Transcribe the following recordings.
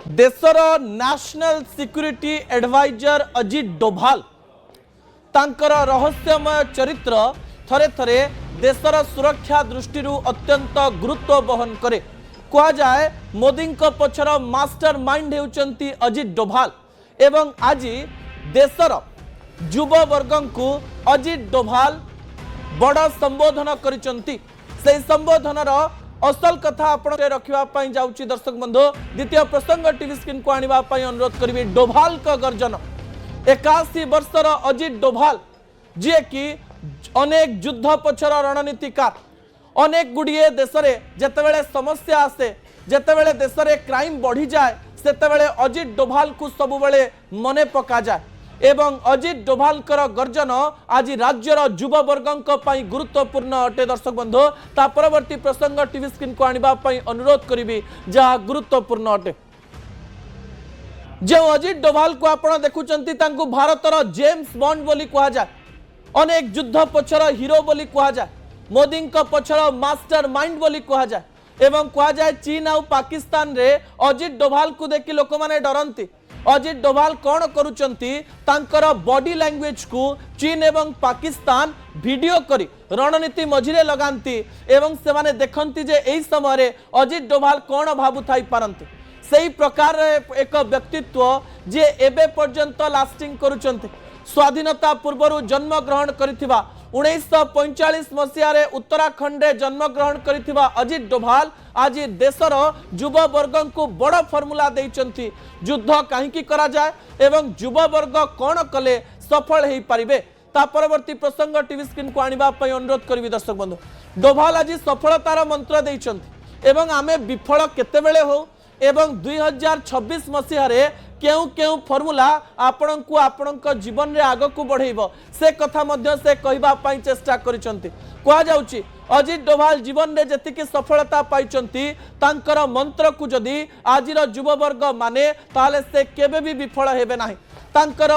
देशर national security adviser Ajit Doval तांकर रहस्यमय चरित्र थरे थरे देशर सुरक्षा दृष्टि अत्यंत गुरुत्व बहन करे। कह जाए मोदी पछर मास्टर माइंड होउचंती अजित डोभाल एवं आज देशर युवा वर्ग को अजित डोभाल बड़ संबोधन करिसंती। से संबोधनर असल कथा आपण रखा जाऊँगी दर्शक बंधु। द्वितीय प्रसंग टीवी स्क्रीन को आने अनुरोध करी। डोभाल का गर्जन 81 वर्षर अजित डोभाल जी कि अनेक युद्ध पछर रणनीतिकार अनेक गुड़िए देश में जितेबले समस्या आसे जितेबले देश में क्राइम बढ़ी जाए सेतेबले अजित डोभाल को सबुबले मने पका जाए एवं अजित डोभाल गर्जन आज राज्यर युवा वर्ग गुरुत्वपूर्ण अटे। दर्शक बंधु ता परवर्ती प्रसंग टीवी स्क्रीन को आने अनुरोध करी जहाँ गुरुत्वपूर्ण अटे। जो अजित डोभाल को आपण देखुंत भारतर जेम्स बॉन्ड बोली कह जाए अनेक युद्ध पछर हीरो बोली कह जाए मोदी पछर मास्टर माइंड बोली कह जाए एवं कह जाए चीन आउ पाकिस्तान रे अजित डोभाल को देखि लोक माने डरंती। अजित डोभाल कौन करुचंती तांकर बॉडी लैंग्वेज को चीन एवं पाकिस्तान वीडियो करी रणनीति मझिरे लगांती एवं से माने देखंती जे एई समय रे अजित डोभाल कौन भाबु थाई पारंती। सही प्रकार एक व्यक्तित्व जे एबे पर्यंत लास्टिंग करुचंती। स्वाधीनता पूर्व जन्म ग्रहण करिथिबा 1945 मसीह उत्तराखंड रे जन्म ग्रहण करिथिबा अजित डोभाल आज देशर युवा वर्ग को बड़ फॉर्मूला देइचंती युद्ध कहीं करा जाए एवं युवा वर्ग कौन कले सफल हो पारिबे। ता परवर्ती प्रसंग टीवी स्क्रीन को आने अनुरोध करी। दर्शक बंधु डोभाल आज सफलतार मंत्र देइचंती एवं आमे विफल केतेबेले हो एवं 2026 मसीह केउ केउ फॉर्मूला आपण को आपण जीवन रे आग को बढ़ेब से कथा मध्य से कहबा पई चेष्टा करिसंती। कह जाउची अजित डोभाल जीवन रे जतिके सफलता पाइचंती तांकर मंत्र को जदि आजिर युवा वर्ग माने ताले से केबे भी विफल हेबे नाही। तांकर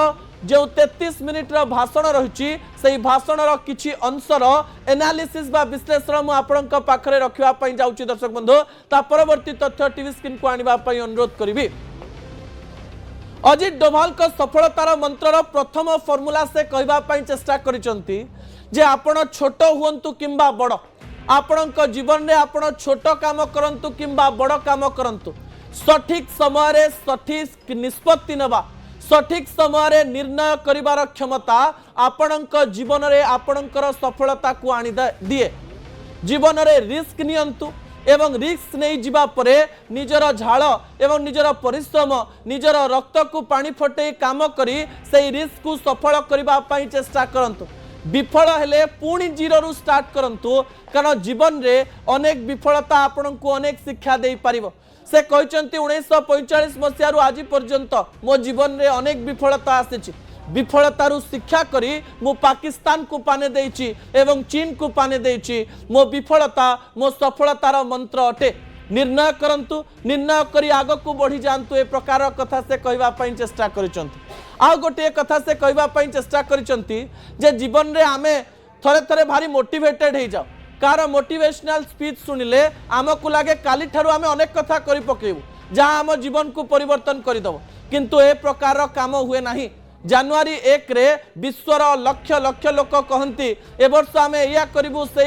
जो 33 मिनिट भाषण रही से भाषण किछि अंशर एनालिसिस बा विश्लेषण मु आपणक पाखरे रखिबा पई जाउची। दर्शक बंधु ता परवर्ती तथ्य टीवी स्क्रीन को आनिबा पई अनुरोध करिवि। अजित डोभाल का सफलतार मंत्रर प्रथम फॉर्मूला से कहबा पई चेष्टा करिसंती जे आपण छोट हुंतु किंबा बड़ आपणक जीवन रे आपण छोट काम करंतु किंबा बड़ काम करंतु सठिक समय रे सठिक निष्पत्ति नबा सठिक समय निर्णय करिवार क्षमता आपणक जीवन रे आपणकर सफलता को आनी दिए। जीवन रे रिस्क नियंतु एवं रिस्क नहीं जिबा परे निजर झाड़ एवं निजर परिश्रम निजर रक्त को पानी फटे काम करी से रिस्क को सफल करबा पई चेष्टा करंतु। विफल हेले पुणी जीरो रु स्टार्ट करंतु कारण जीवन रे अनेक विफलता आपन को अनेक शिक्षा दे पारिबो। से कहते 1945 मसीह आज पर्यंत मो जीवन रे अनेक विफलता आसी विफलतारू शिक्षा करी मो पाकिस्तान को पाने देइछि एवं चीन को पाने देइछि। मो विफलता मो सफलतार मंत्र अटे। निर्णय करंतु निर्णय करी आग को बढ़ी जांतु ए प्रकार कथा से कहबा पई चेष्टा करिसंती। आ गोटे कथा से कहबा पई चेष्टा करिसंती जे जीवन रे आमे थरे थरे भारी मोटिवेटेड हो जाओ कार मोटिवेशनल स्पीच सुनिले आमको लगे काली ठारू आमे अनेक कथा करि पकेबू जहां आम जीवन को परिवर्तन करदेव किंतु ए प्रकार काम हुए नहीं। जनवरी 1 रे विश्वर लक्ष लक्ष लोक कहती ए वर्ष आम या करूँ से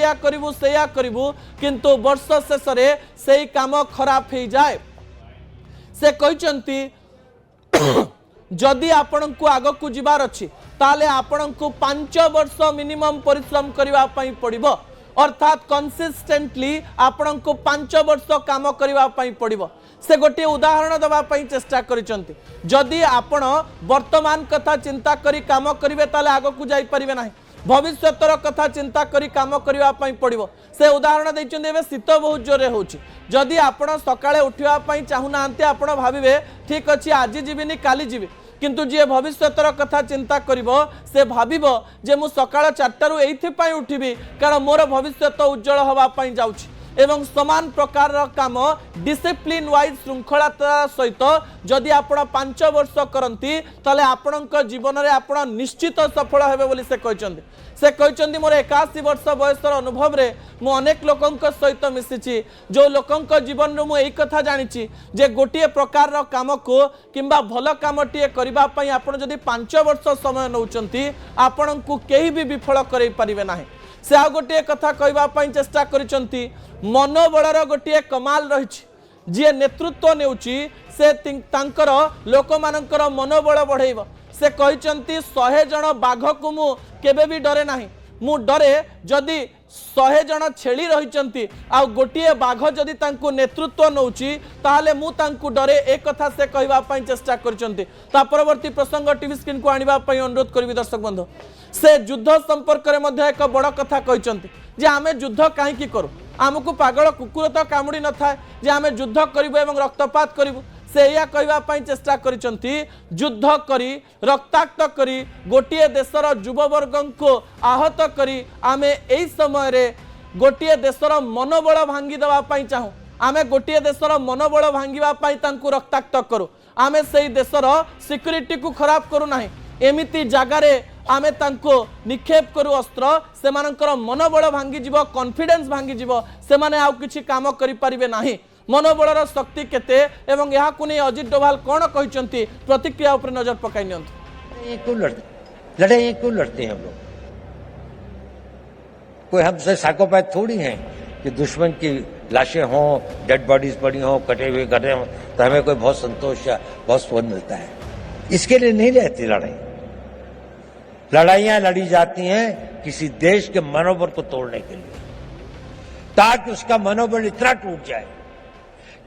करूँ किंतु वर्ष शेष से काम खराब हो जाए। से कहते जदि आपण को आग को जीवार अच्छी ताले आपण को 5 वर्ष मिनिमम परिश्रम करने पड़िबो अर्थात कंसिस्टेंटली आपण को 5 वर्ष काम करने पड़िबो। से गोटे उदाहरण दवाई चेष्टा करिसंती जदि आपण वर्तमान कथा चिंता करी काम करिवे ताले आग को जाई परिबे नाही भविष्यतर कथा चिंता करी काम करबा पई पड़िबो। से उदाहरण दैचंदी एबे शीत बहुत जोरे होची जदि आपण सकाळे उठिबा पई चाहुनांती आपण भाबिबे ठीक अछि आज जीविनी काली जीवी किंतु जी भविष्यतर कथा चिंता करिवो से भाबिबो जे मु सकाळ 4 टारू एइथि पई उठिबी कारण मोर भविष्यत उज्जवल हवा पई जाउची एवं समान प्रकार काम डिसिप्लिन वाइज श्रृंखलता सहित जदि आपण 5 वर्ष करती ताले आपण जीवन में आपण निश्चित सफल हेबे बोली से कहते मोर 81 वर्ष बयसर अनुभव रे मु अनेक लोकंक सहित मिसिछि जो लोकंक जीवन रो मु एई कथा जानिछि जे गोटिए प्रकार काम को किंबा भल कामटीए करबा पई आपण जदि 5 वर्ष समय नउचंती आपण को केही भी विफल करै परिबे नाही। से आ गोटिए कथा कहबा पई चेष्टा करिसंती मनोबलर गोटिए कमाल रहिछि जे नेतृत्व नेउछि से तांकर लोकमानंकर मनोबल बढ़ाइब। से कहते 100 जन बाघ को मु केबे भी डरे नाही मु डरे जदि 100 जन छेली रही आ गोटे बाघ जदि तांको नेतृत्व नौची ताहले मु तांको डरे एक कथा से कहबा पई चेष्टा करचंती। ता परवर्ती प्रसंग टीवी स्क्रीन को आनिबा पई अनुरोध करबी दर्शक बंधु। से युद्ध संपर्क रे मध्ये एक बड़ कथा कहचंती जे आमे युद्ध काहे की करू आमको पागल कुकुर तो कामुड़ी न थाए जे आमे युद्ध करिबो एवं रक्तपात करिबो। से या कहबा पई चेष्टा करिसंती युद्ध करी रक्ताक्त करी गोटिए देशर युववर्गं को आहत करी आमे एई समय रे गोटिए देशर मनोबल भांगी देबा पई चाहू आमे गोटिए देशर मनोबल भांगीबा पई तांकु रक्ताक्त करू आमे सेई देशर सिक्युरिटी को खराब करू नाही एमिति जगारे आमे तांको निक्षेप करू अस्त्र सेमानकर मनोबल भांगी जीव कॉन्फिडेंस भांगी जीव सेमाने आउ किछि काम करि परिबे नाही। मनोबलर शक्ति केते एवं यहाँ को नहीं अजित डोभाल कौन कहते प्रतिक्रिया उपर नजर पकाई लड़ाई क्यों लड़ते हैं हम लोग कोई हमसे साइकोपैथ थोड़ी हैं कि दुश्मन की लाशें हों डेड बॉडीज पड़ी हों कटे हुए गड्ढे हों तो हमें कोई बहुत संतोष या बहुत सुकून मिलता है। इसके लिए नहीं रहती लड़ाई। लड़ाइयां लड़ी जाती हैं किसी देश के मनोबल को तोड़ने के लिए ताकि उसका मनोबल इतना टूट जाए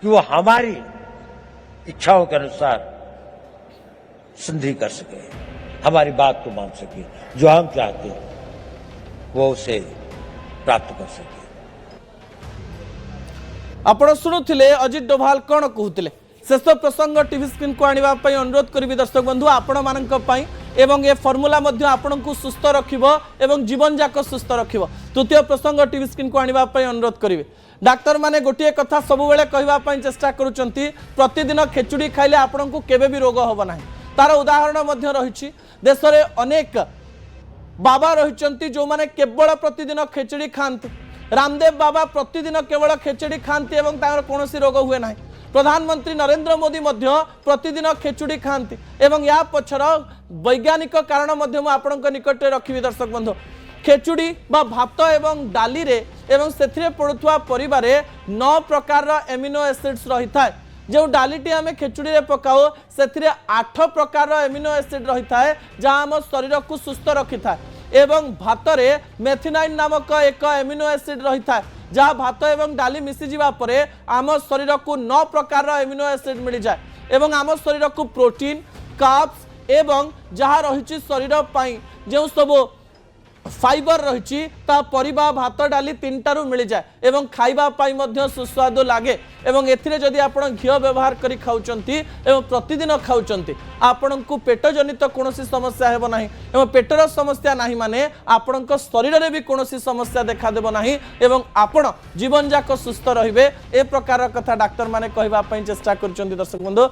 कि वो हमारी इच्छाओं के अनुसार संधि कर सके हमारी बात को मान सके जो हम चाहते हैं वो उसे प्राप्त कर सके। आपण शुणुले अजित डोभाल कौन कहते शेष प्रसंग टीवी स्क्रीन को आने अनुरोध करी दर्शक बंधु आपण मान एवं ये फर्मुला आपण को सुस्थ रखिबो एवं जीवन जाक सुस्थ रखिबो। तृतीय प्रसंग टीवी स्क्रीन को आने अनुरोध करेंगे डाक्तर माने गोटे कथा सब बेले कहवाई चेष्टा करुँच प्रतिदिन खेचुड़ी खाइले आपण को केबे भी रोग होब ना तार उदाहरण रही देश में अनेक बाबा रही जो माने केवल प्रतिदिन खेचुड़ी खाती रामदेव बाबा प्रतिदिन केवल खेचुड़ी खाती एवं कौन रोग हुए ना। प्रधानमंत्री नरेंद्र मोदी प्रतिदिन खेचुड़ी खाती एवं या पछर वैज्ञानिक कारण आपण निकट रखी दर्शक बंधु खेचुड़ी बा भात एवं डाली रे एवं सेथिरे पड़ुथुआ परिवार 9 प्रकार एमिनो एसिड्स रही था जो डालीटी आम खेचुड़ी रे पकाओ से 8 प्रकार एमिनो एसिड रही था जहाँ आम शरीर को सुस्थ रखी था एवं भात रे मेथिनाइन नामक एक एमिनो एसिड रही था जहाँ भात एवं डाली मिसी जावा परे आम शरीर को 9 प्रकार एमिनो एसिड मिल जाए एवं आम शरीर को प्रोटीन कार्ब्स एवं जहाँ रही शरीर पाई जो सब फाइबर रही परिबा भात डाली 3टारू मिल जाए एवं खाइबा पाई मध्य सुस्वादु लागे एवं एथिरे जदि आपण घी व्यवहार करी खाउचंती एवं प्रतिदिन खाउचंती आपण को पेट जनित कौन समस्या हेबो नाही एवं पेटर समस्या नाही माने आपण शरीर रे भी कौन समस्या देखा देबो नाही एवं आपण जीवन जाक सुस्थ रहिबे ए प्रकार कथा डाक्टर माने कहबा पई चेष्टा करचंती दर्शक बंधु।